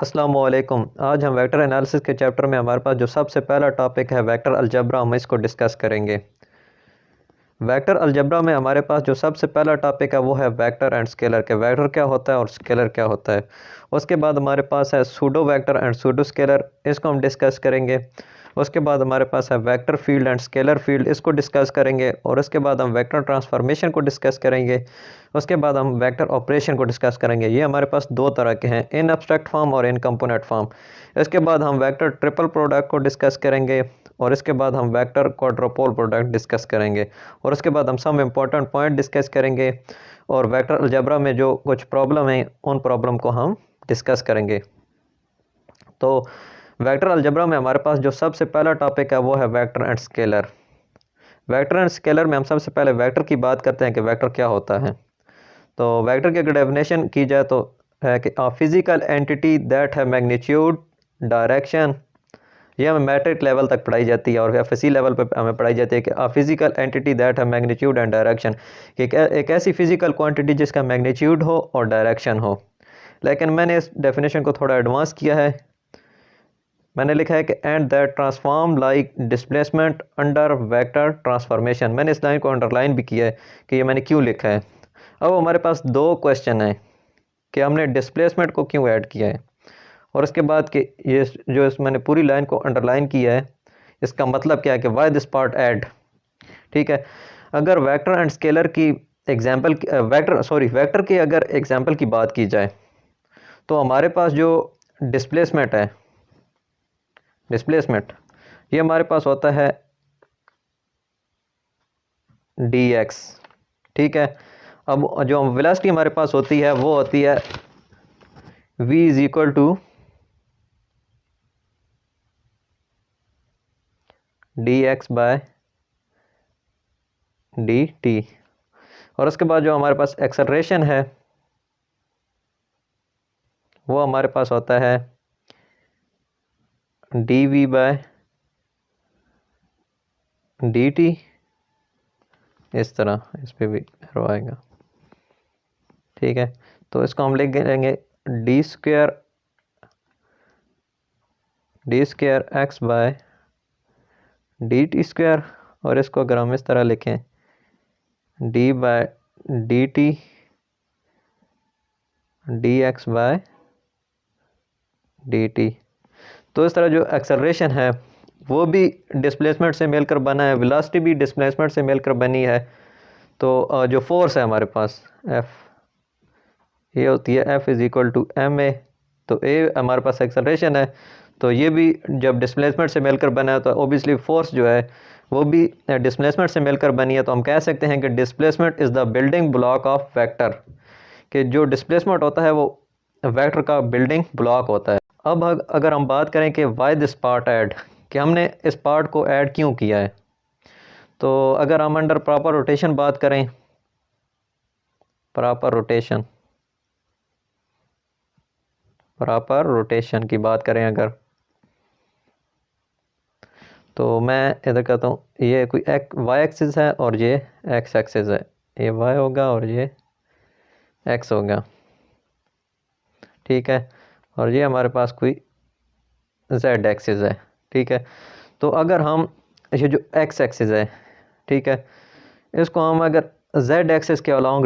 अस्सलामुअलैकुम। आज हम वेक्टर एनालिसिस के चैप्टर में हमारे पास जो सबसे पहला टॉपिक है वेक्टर अलजेब्रा, हम इसको डिस्कस करेंगे। वेक्टर अलजेब्रा में हमारे पास जो सबसे पहला टॉपिक है वो है वेक्टर एंड स्केलर के वेक्टर क्या होता है और स्केलर क्या होता है। उसके बाद हमारे पास है pseudo vector and pseudo scalar, इसको हम डिस्कस करेंगे। उसके बाद हमारे पास है vector field and scalar field, इसको डिस्कस करेंगे। और उसके बाद हम वेक्टर ट्रांसफॉर्मेशन को डिस्कस करेंगे। उसके बाद हम वेक्टर ऑपरेशन को डिस्कस करेंगे। ये हमारे पास दो तरह के हैं, इन एब्स्ट्रैक्ट फॉर्म और इन कंपोनेंट फॉर्म। इसके बाद हम वेक्टर ट्रिपल प्रोडक्ट को डिस्कस करेंगे। और इसके बाद हम वेक्टर क्वाड्रुपल प्रोडक्ट डिस्कस करेंगे। और उसके बाद हम सम इम्पॉर्टेंट पॉइंट डिस्कस करेंगे। और वेक्टर अलजेब्रा में जो कुछ प्रॉब्लम है उन प्रॉब्लम को हम डिस्कस करेंगे। तो वेक्टर अलजेब्रा में हमारे पास जो सबसे पहला टॉपिक है वो है vector and scalar. Vector and scalar में हम सबसे पहले वेक्टर की बात करते हैं कि वेक्टर क्या होता है। तो वेक्टर की अगर डेफिनेशन की जाए तो है कि फिजिकल एंटिटी दैट है मैग्नीट्यूड, डायरेक्शन। ये हमें मैट्रिक लेवल तक पढ़ाई जाती है और एफएससी लेवल पे हमें पढ़ाई जाती है कि फिजिकल एंटिटी दैट है मैग्नीट्यूड एंड डायरेक्शन, कि एक ऐसी फिजिकल क्वांटिटी जिसका मैग्नीट्यूड हो और डायरेक्शन हो। लेकिन मैंने इस डेफिनेशन को थोड़ा एडवांस किया है। मैंने लिखा है कि and that transform like displacement under vector transformation. मैंने इस लाइन को अंडरलाइन भी किया है कि ये मैंने क्यों लिखा है। अब हमारे पास दो क्वेश्चन हैं कि हमने डिस्प्लेसमेंट को क्यों ऐड किया है, और उसके बाद कि ये जो मैंने पूरी लाइन को अंडरलाइन किया है इसका मतलब क्या है कि वाई दिस पार्ट ऐड। ठीक है, अगर वेक्टर एंड स्केलर की एग्जांपल वेक्टर की अगर एग्जांपल की बात की जाए तो हमारे पास जो डिस्प्लेसमेंट है, डिस्प्लेसमेंट ये हमारे पास होता है dx। ठीक है, अब जो वेलोसिटी हमारे पास होती है वो होती है v is equal to dx by dt। और उसके बाद जो हमारे पास एक्सेलरेशन है वो हमारे पास होता है dv बाय dt। इस तरह इस पे भी एरो आएगा। ठीक है, तो इसको हम लिख लेंगे D square X by D T square. और इसको अगर हम इस तरह लिखें D by D T D X by D T. तो इस तरह जो एक्सेलरेशन है वो भी डिस्प्लेसमेंट से मिलकर बना है, वेलोसिटी भी डिस्प्लेसमेंट से मिलकर बनी है। तो जो फोर्स है हमारे पास F, ये होती है F is equal to M A. तो ए हमारे पास एक्सेलरेशन है, तो ये भी जब डिस्प्लेसमेंट से मिलकर बना है तो ओबियसली फोर्स जो है वो भी डिस्प्लेसमेंट से मिलकर बनी है। तो हम कह सकते हैं कि displacement is the building block of vector, कि जो डिस्प्लेसमेंट होता है वो वेक्टर का बिल्डिंग ब्लॉक होता है। अब अगर हम बात करें कि वाई दिस पार्ट ऐड, कि हमने इस पार्ट को ऐड क्यों किया है, तो अगर हम अंडर प्रॉपर रोटेशन बात करें, प्रॉपर रोटेशन की बात करें अगर, तो मैं इधर कहता हूँ ये कोई वाई एक्सिस है और ये एक्स एक्सिस है, ये वाई होगा और ये एक्स होगा। ठीक है, और ये हमारे पास कोई जेड एक्सिस है। ठीक है, तो अगर हम ये जो एक्स एक्सिस है, ठीक है, इसको हम अगर जेड एक्सिस के अलॉन्ग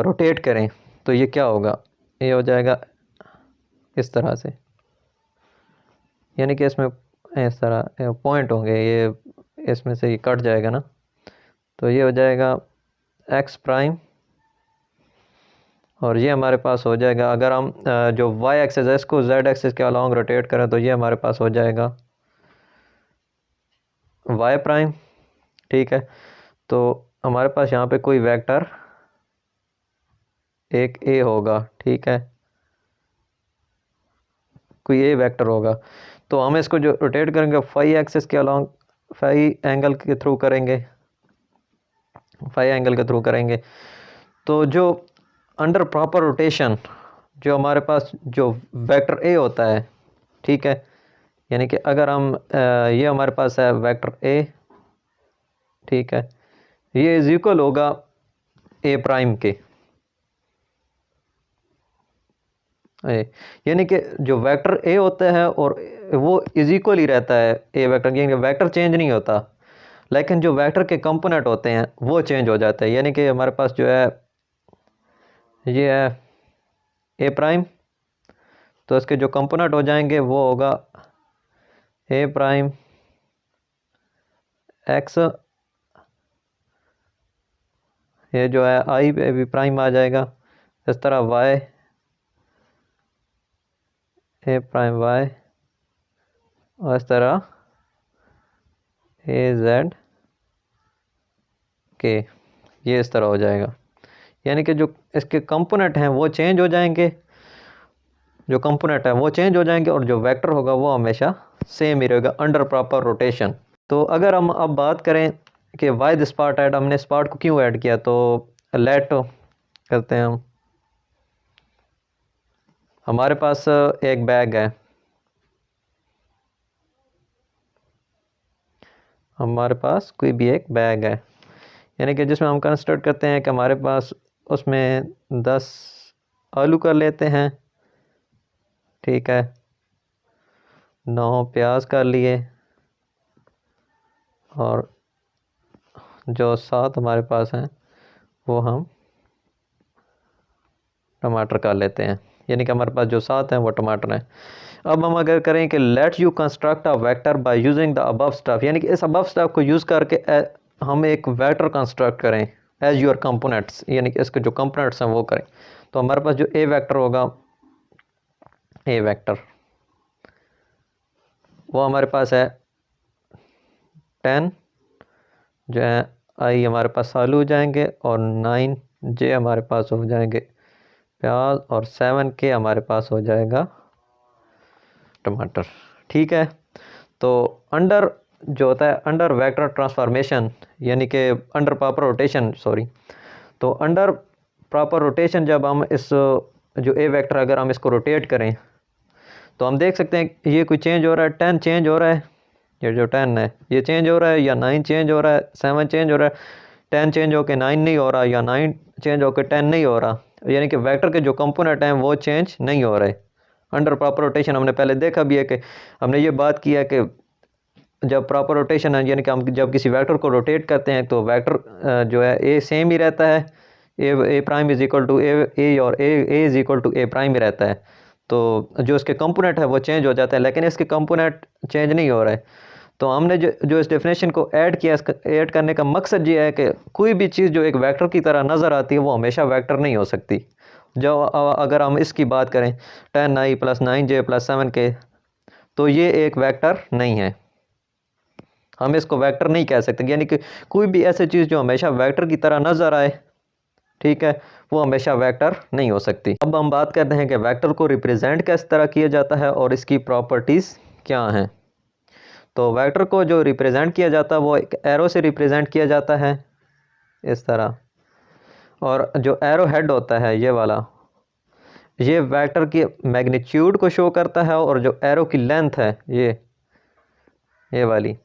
रोटेट करें तो ये क्या होगा, ये हो जाएगा इस तरह से, यानी कि इसमें इस तरह पॉइंट होंगे, ये इसमें से ये कट जाएगा ना, तो ये हो जाएगा एक्स प्राइम। और ये हमारे पास हो जाएगा, अगर हम जो वाई एक्सिस है इसको जेड एक्सिस के अलॉन्ग रोटेट करें तो ये हमारे पास हो जाएगा वाई प्राइम। ठीक है, तो हमारे पास यहाँ पे कोई वेक्टर एक ए होगा। ठीक है, कोई ए वेक्टर होगा, तो हम इसको जो रोटेट करेंगे फाई एक्सिस के अलॉन्ग फाई एंगल के थ्रू करेंगे। तो जो अंडर प्रॉपर रोटेशन जो हमारे पास जो वेक्टर ए होता है, ठीक है, यानी कि अगर हम ये हमारे पास है वेक्टर ए, ठीक है, ये इज इक्वल होगा ए प्राइम के। ए, यानी कि जो वेक्टर ए होता है और वो इज इक्वल ही रहता है ए वेक्टर, यानी कि वेक्टर चेंज नहीं होता, लेकिन जो वेक्टर के कंपोनेंट होते हैं वो चेंज हो जाते हैं। यानी कि हमारे पास जो है ये है ए प्राइम, तो इसके जो कंपोनेंट हो जाएंगे वो होगा ए प्राइम एक्स, ये जो है आई पे भी प्राइम आ जाएगा, इस तरह वाई ए प्राइम वाई, और इस तरह ए जेड के, ये इस तरह हो जाएगा। यानी कि जो इसके कंपोनेंट हैं वो चेंज हो जाएंगे, जो कंपोनेंट है वो चेंज हो जाएंगे, और जो वेक्टर होगा वो हमेशा सेम ही रहेगा अंडर प्रॉपर रोटेशन। तो अगर हम अब बात करें कि वाई दिस पार्ट ऐड, हमने इस पार्ट को क्यों ऐड किया, तो लेट करते हैं हम, हमारे पास एक बैग है, हमारे पास कोई भी एक बैग है, यानी कि जिसमें हम कंसिडर करते हैं कि हमारे पास उसमें 10 आलू कर लेते हैं, ठीक है, 9 प्याज कर लिए, और जो 7 हमारे पास हैं वो हम टमाटर कर लेते हैं, यानी कि हमारे पास जो 7 हैं वो टमाटर हैं। अब हम अगर करें कि let you construct a vector by using the above stuff, यानी कि इस अबव स्टफ को यूज़ करके हम एक वेक्टर कंस्ट्रक्ट करें एज योर कंपोनेंट्स, यानी कि इसके जो कंपोनेंट्स हैं वो करें, तो हमारे पास जो ए वेक्टर होगा, ए वेक्टर वो हमारे पास है 10 जो है आई हमारे पास आलू हो जाएंगे, और 9 जे हमारे पास हो जाएंगे प्याज, और 7 के हमारे पास हो जाएगा टमाटर, ठीक है। तो अंडर जो होता है अंडर वेक्टर ट्रांसफॉर्मेशन, यानी कि अंडर प्रॉपर रोटेशन, सॉरी, तो अंडर प्रॉपर रोटेशन जब हम इस जो ए वेक्टर अगर हम इसको रोटेट करें तो हम देख सकते हैं ये कोई चेंज हो रहा है, 10 चेंज हो रहा है, ये जो 10 है ये चेंज हो रहा है, या 9 चेंज हो रहा है, 7 चेंज हो रहा है, 10 चेंज होकर 9 नहीं हो रहा, या 9 चेंज होकर 10 नहीं हो रहा, यानी कि वेक्टर के जो कंपोनेंट हैं वो चेंज नहीं हो रहे। अंडर प्रॉपर रोटेशन हमने पहले देखा भी है कि हमने ये बात की है कि जब प्रॉपर रोटेशन है, यानी कि हम जब किसी वेक्टर को रोटेट करते हैं तो वेक्टर जो है ए सेम ही रहता है, A prime is equal to A और A is equal to A prime ही रहता है, तो जो इसके कंपोनेंट है वो चेंज हो जाता है, लेकिन इसके कंपोनेंट चेंज नहीं हो रहा है। तो हमने जो इस डेफिनेशन को ऐड किया, ऐड करने का मकसद ये है कि कोई भी चीज़ जो एक वेक्टर की तरह नज़र आती है वो हमेशा वेक्टर नहीं हो सकती। जो अगर हम इसकी बात करें 10 आई प्लस 9 जे प्लस 7 के, तो ये एक वेक्टर नहीं है, हम इसको वेक्टर नहीं कह सकते, यानी कि कोई भी ऐसी चीज़ जो हमेशा वेक्टर की तरह नज़र आए, ठीक है, वो हमेशा वेक्टर नहीं हो सकती। अब हम बात करते हैं कि वेक्टर को रिप्रेजेंट किस तरह किया जाता है और इसकी प्रॉपर्टीज़ क्या हैं। तो वेक्टर को जो रिप्रेजेंट किया जाता है वो एक एरो से रिप्रेजेंट किया जाता है इस तरह, और जो एरो हेड होता है ये वाला, ये वेक्टर की मैग्नीट्यूड को शो करता है, और जो एरो की लेंथ है ये वाली,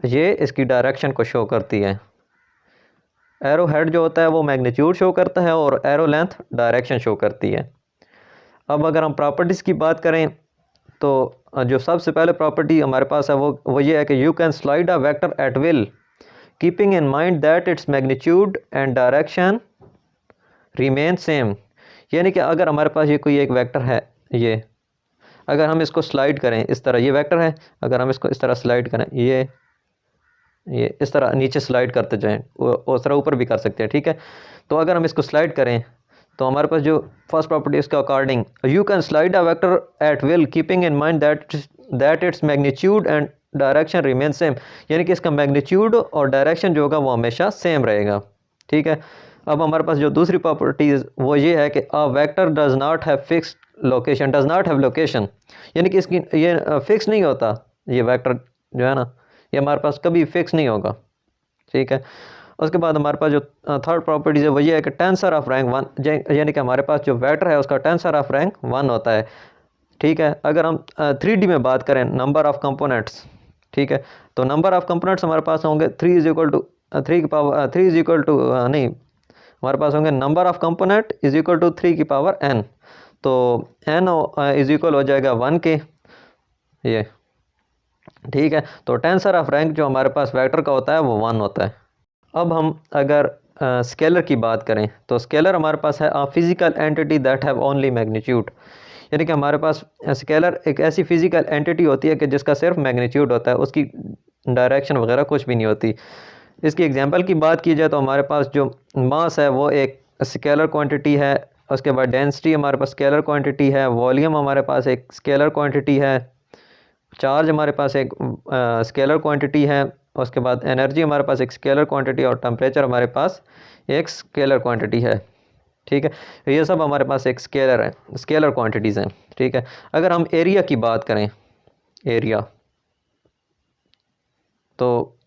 ये इसकी डायरेक्शन को शो करती है। एरो हेड जो होता है वो मैग्नीट्यूड शो करता है और एरो लेंथ डायरेक्शन शो करती है। अब अगर हम प्रॉपर्टीज़ की बात करें तो जो सबसे पहले प्रॉपर्टी हमारे पास है वो ये है कि you can slide a vector eight will keeping in mind that its magnitude and direction remain same, यानी कि अगर हमारे पास ये कोई एक वेक्टर है, ये अगर हम इसको स्लाइड करें इस तरह, ये वेक्टर है, अगर हम इसको इस तरह स्लाइड करें, ये इस तरह नीचे स्लाइड करते जाएं, उस तरह ऊपर भी कर सकते हैं, ठीक है। तो अगर हम इसको स्लाइड करें तो हमारे पास जो फर्स्ट प्रॉपर्टी इसके according you can slide a vector eight will keeping in mind that its magnitude and direction remain same, यानी कि इसका मैग्नीट्यूड और डायरेक्शन जो होगा वो हमेशा सेम रहेगा, ठीक है। अब हमारे पास जो दूसरी प्रॉपर्टीज़ वो ये है कि a vector does not have fixed location, does not have location, यानी कि इसकी ये फिक्स नहीं होता, ये वेक्टर जो है ना ये हमारे पास कभी फिक्स नहीं होगा, ठीक है। उसके बाद हमारे पास जो थर्ड प्रॉपर्टीज़ है वो ये है कि टेंसर ऑफ रैंक 1, यानी कि हमारे पास जो वेक्टर है उसका टेंसर ऑफ रैंक 1 होता है, ठीक है। अगर हम 3D में बात करें नंबर ऑफ़ कंपोनेंट्स, ठीक है, तो नंबर ऑफ़ कंपोनेंट्स हमारे पास होंगे 3 इज इक्वल टू 3 की पावर 3 इज इक्वल टू नहीं, हमारे पास होंगे number of component is equal to 3 की पावर n। तो n इज इक्वल हो जाएगा 1 के, ये ठीक है। तो टेंसर ऑफ रैंक जो हमारे पास वेक्टर का होता है वो 1 होता है। अब हम अगर स्केलर की बात करें तो स्केलर हमारे पास है a physical entity that have only magnitude, यानी कि हमारे पास स्केलर एक ऐसी फिजिकल एंटिटी होती है कि जिसका सिर्फ मैग्नीट्यूड होता है, उसकी डायरेक्शन वगैरह कुछ भी नहीं होती। इसकी एग्जांपल की बात की जाए तो हमारे पास जो मास है वो एक स्केलर क्वांटिटी है, उसके बाद डेंसिटी हमारे पास स्केलर क्वांटिटी है, वॉल्यूम हमारे पास एक स्केलर क्वांटिटी है, चार्ज हमारे पास एक स्केलर क्वांटिटी है, उसके बाद एनर्जी हमारे पास एक स्केलर क्वांटिटी और टेम्परेचर हमारे पास एक स्केलर क्वांटिटी है, ठीक है। तो ये सब हमारे पास एक स्केलर है, स्केलर क्वांटिटीज़ हैं, ठीक है। अगर हम एरिया की बात करें, एरिया, तो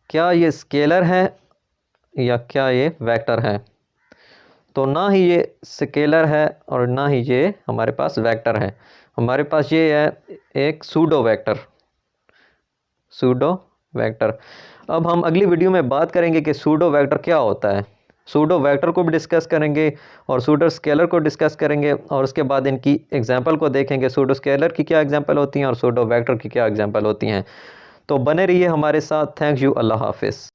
क्या ये स्केलर है या क्या ये वेक्टर है? तो ना ही ये स्केलर है और ना ही ये हमारे पास वेक्टर है, हमारे पास ये है एक सूडो वेक्टर, सूडो वेक्टर। अब हम अगली वीडियो में बात करेंगे कि सूडो वेक्टर क्या होता है, सूडो वेक्टर को भी डिस्कस करेंगे और सूडो स्केलर को डिस्कस करेंगे, और उसके बाद इनकी एग्जांपल को देखेंगे, सूडो स्केलर की क्या एग्जांपल होती हैं और सूडो वेक्टर की क्या एग्जांपल होती हैं। तो बने रहिए हमारे साथ। थैंक यू, अल्लाह हाफिज़।